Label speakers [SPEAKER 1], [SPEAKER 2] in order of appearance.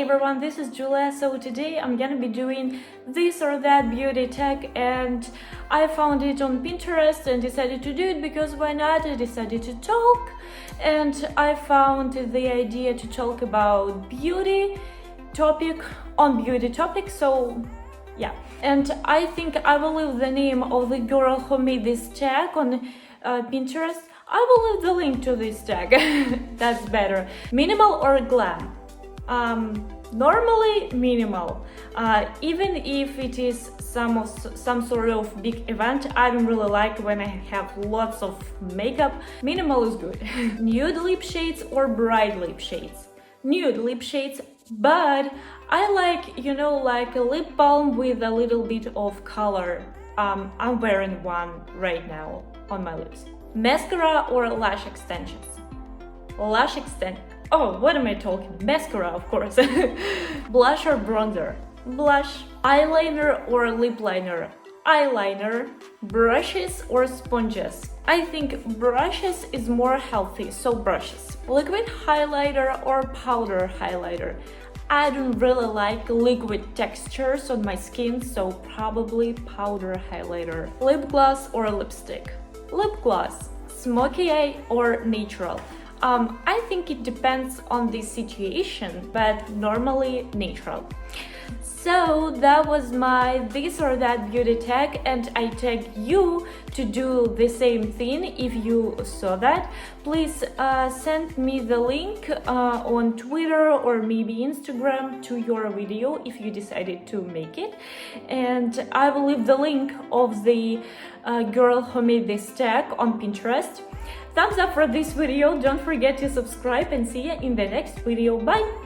[SPEAKER 1] everyone, this is Julia. So today I'm gonna be doing this or that beauty tag, and I found it on Pinterest and decided to do it because why not? I decided to talk, and I found the idea to talk about beauty topic. So yeah, and I think I will leave the name of the girl who made this tag on Pinterest. I will leave the link to this tag. That's better. Minimal or glam? Normally minimal. Even if it is some sort of big event, I don't really like when I have lots of makeup. Minimal is good. Nude lip shades or bright lip shades? Nude lip shades, but I like, like a lip balm with a little bit of color. I'm wearing one right now on my lips. Mascara or lash extensions? Lash extension. Oh, what am I talking? Mascara, of course. Blush or bronzer? Blush. Eyeliner or lip liner? Eyeliner. Brushes or sponges? I think brushes is more healthy, so brushes. Liquid highlighter or powder highlighter? I don't really like liquid textures on my skin, so probably powder highlighter. Lip gloss or lipstick? Lip gloss. Smoky eye or natural? I think it depends on the situation, but normally natural. So that was my this or that beauty tag, and I tag you to do the same thing if you saw that. Please send me the link on Twitter or maybe Instagram to your video if you decided to make it, and I will leave the link of the girl who made this tag on Pinterest. Thumbs up for this video, don't forget to subscribe, and see you in the next video. Bye!